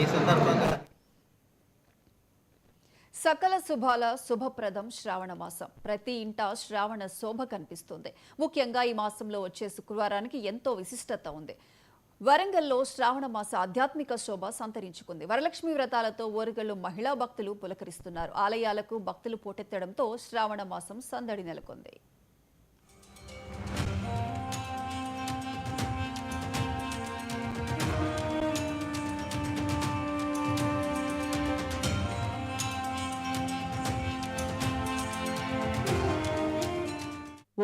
ఈ సందర్భంగా సకల శుభాల శుభప్రదం శ్రావణ మాసం. ప్రతి ఇంట శ్రావణ శోభ కనిపిస్తుంది. ముఖ్యంగా ఈ మాసంలో వచ్చే శుక్రవారానికి ఎంతో విశిష్టత ఉంది. వరంగల్లో శ్రావణ మాస ఆధ్యాత్మిక శోభ సంతరించుకుంది. వరలక్ష్మి వ్రతాలతో ఓరుగల్లు మహిళా భక్తులు పులకరిస్తున్నారు. ఆలయాలకు భక్తులు పోటెత్తడంతో శ్రావణ మాసం సందడి నెలకొంది.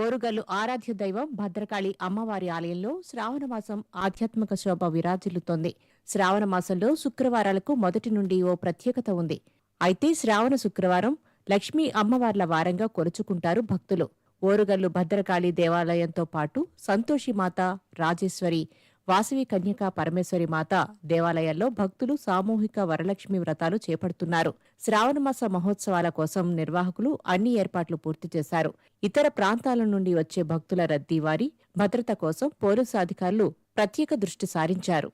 ఓరుగల్లు ఆరాధ్య దైవం భద్రకాళి అమ్మవారి ఆలయంలో శ్రావణమాసం ఆధ్యాత్మిక శోభ విరాజిల్లుతోంది. శ్రావణమాసంలో శుక్రవారాలకు మొదటి నుండి ఓ ప్రత్యేకత ఉంది. అయితే శ్రావణ శుక్రవారం లక్ష్మీ అమ్మవార్ల వారంగా కొలుచుకుంటారు భక్తులు. ఓరుగల్లు భద్రకాళి దేవాలయంతో పాటు సంతోషిమాత, రాజేశ్వరి, వాసవి కన్యకా పరమేశ్వరి మాత దేవాలయాల్లో భక్తులు సామూహిక వరలక్ష్మి వ్రతాలు చేపడుతున్నారు. శ్రావణమాస మహోత్సవాల కోసం నిర్వాహకులు అన్ని ఏర్పాట్లు పూర్తి చేశారు. ఇతర ప్రాంతాల నుండి వచ్చే భక్తుల రద్దీ వారి భద్రత కోసం పోలీసు అధికారులు ప్రత్యేక దృష్టి సారించారు.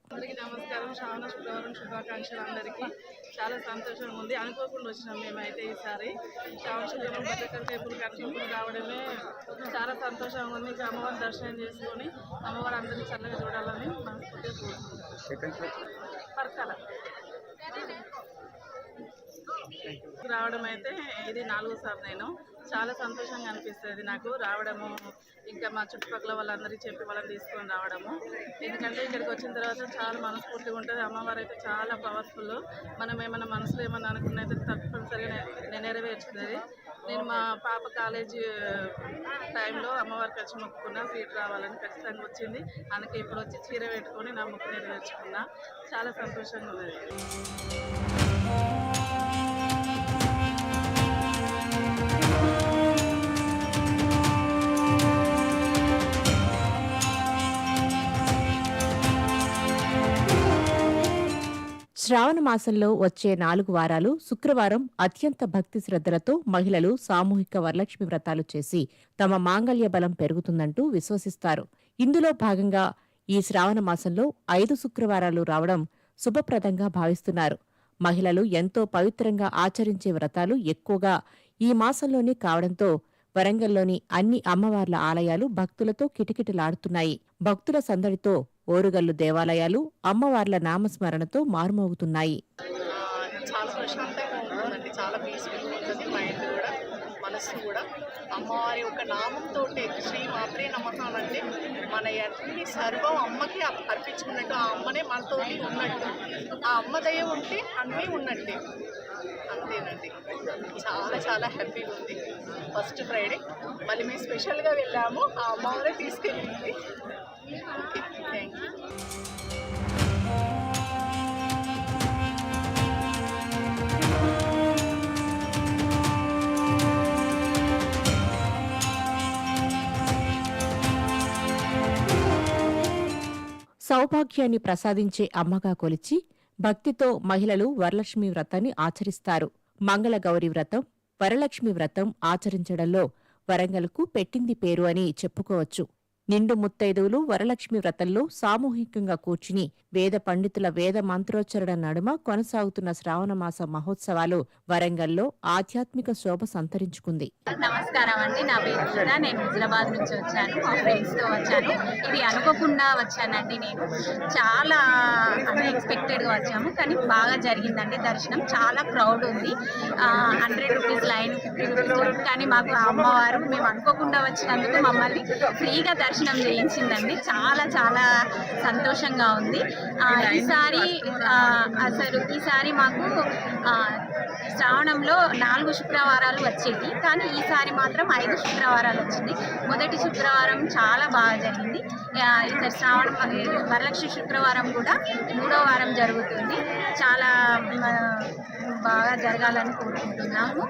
చాలా సంతోషంగా ఉంది. అనుకోకుండా వచ్చినాం మేమైతే ఈసారి శ్రావణ భద్రకాళి టెంపుల్ కట్టుకుంటూ రావడమే చాలా సంతోషంగా ఉంది. ఇంకా అమ్మవారిని దర్శనం చేసుకొని అమ్మవారు అందరినీ చల్లగా చూడాలని మనస్ఫూర్తిగా కోరుకుంటున్నాం. పరకాల రావడం అయితే ఇది 4సారి. నేను చాలా సంతోషంగా అనిపిస్తుంది నాకు రావడము, ఇంకా మా చుట్టుపక్కల వాళ్ళందరికీ చెప్పి వాళ్ళని తీసుకొని రావడము. ఎందుకంటే ఇక్కడికి వచ్చిన తర్వాత చాలా మనస్ఫూర్తిగా ఉంటుంది. అమ్మవారు అయితే చాలా పవర్ఫుల్. మనం ఏమైనా మనసులో ఏమన్నా అనుకున్న అయితే తప్పనిసరిగా నెరవేర్చుతుంది. నేను మా పాప కాలేజీ టైంలో అమ్మవారికి వచ్చి మొక్కుకున్నా సీట్ రావాలని, ఖచ్చితంగా వచ్చింది. అందుకే ఇప్పుడు వచ్చి చీర పెట్టుకొని నా మొక్కు నెరవేర్చుకున్నా. చాలా సంతోషంగా ఉన్నది. శ్రావణ మాసంలో వచ్చే 4 వారాలు శుక్రవారం అత్యంత భక్తి శ్రద్ధలతో మహిళలు సామూహిక వరలక్ష్మి వ్రతాలు చేసి తమ మాంగళ్య బలం పెరుగుతుందంటూ విశ్వసిస్తారు. ఇందులో భాగంగా ఈ శ్రావణ మాసంలో 5 శుక్రవారాలు రావడం శుభప్రదంగా భావిస్తున్నారు. మహిళలు ఎంతో పవిత్రంగా ఆచరించే వ్రతాలు ఎక్కువగా ఈ మాసంలోనే కావడంతో వరంగల్లోని అన్ని అమ్మవార్ల ఆలయాలు భక్తులతో కిటకిటలాడుతున్నాయి. భక్తుల సందడితో ఓరుగల్లు దేవాలయాలు అమ్మవార్ల నామస్మరణతో మారుమోగుతున్నాయి. చాలా ప్రశాంతంగా ఉంటుందండి. చాలా పీస్ఫుల్గా ఉంటుంది. మైండ్ కూడా, మనస్సు కూడా అమ్మవారి యొక్క నామంతో శ్రీ మాత్రే నమః అంటే మన అన్ని సర్వం అమ్మకి అర్పించుకున్నట్టు, ఆ అమ్మనే మనతో ఉన్నట్టు, ఆ అమ్మ దయ ఉంటే అన్నీ ఉన్నట్టే. అంతేనండి. చాలా చాలా హ్యాపీగా ఉంది. ఫస్ట్ ఫ్రైడే మళ్ళీ మేము స్పెషల్గా వెళ్ళాము, ఆ అమ్మవారే తీసుకెళ్ళింది. Okay, thank you. సౌభాగ్యాన్ని ప్రసాదించే అమ్మగా కొలిచి భక్తితో మహిళలు వరలక్ష్మి వ్రతాన్ని ఆచరిస్తారు. మంగళగౌరి వ్రతం, వరలక్ష్మి వ్రతం ఆచరించడంలో వరంగల్కు పెట్టింది పేరు అని చెప్పుకోవచ్చు. నిండు ముత్తైదువులు వరలక్ష్మి వ్రతంలో సామూహికంగా కూర్చుని వేద పండితుల వేద మంత్రోచ్చరణ నడుమ కొనసాగుతున్న శ్రావణమాస మహోత్సవాలు వరంగల్లో ఆధ్యాత్మిక శోభ సంతరించుకుంది. నమస్కారం అండి, నా పేరు కూడా. నేను హైదరాబాద్ నుంచి వచ్చాను, మా ఫ్రెండ్స్తో వచ్చాను. ఇది అనుకోకుండా వచ్చానండి. నేను చాలా అన్ఎక్స్పెక్టెడ్గా వచ్చాము, కానీ బాగా జరిగిందండి దర్శనం. చాలా క్రౌడ్ ఉంది. 100 రూపీస్ లైన్, 50 రూపీస్ లైన్. కానీ మాకు అమ్మవారు మేము అనుకోకుండా వచ్చినందుకు మమ్మల్ని ఫ్రీగా దర్శనం చేయించిందండి. చాలా చాలా సంతోషంగా ఉంది. ఈసారి మాకు శ్రావణంలో 4 శుక్రవారాలు వచ్చేది, కానీ ఈసారి మాత్రం 5 శుక్రవారాలు వచ్చింది. మొదటి శుక్రవారం చాలా బాగా జరిగింది. ఈసారి వరలక్ష్మి శుక్రవారం కూడా 3వ వారం జరుగుతుంది. చాలా బాగా జరగాలని కోరుకుంటున్నాము.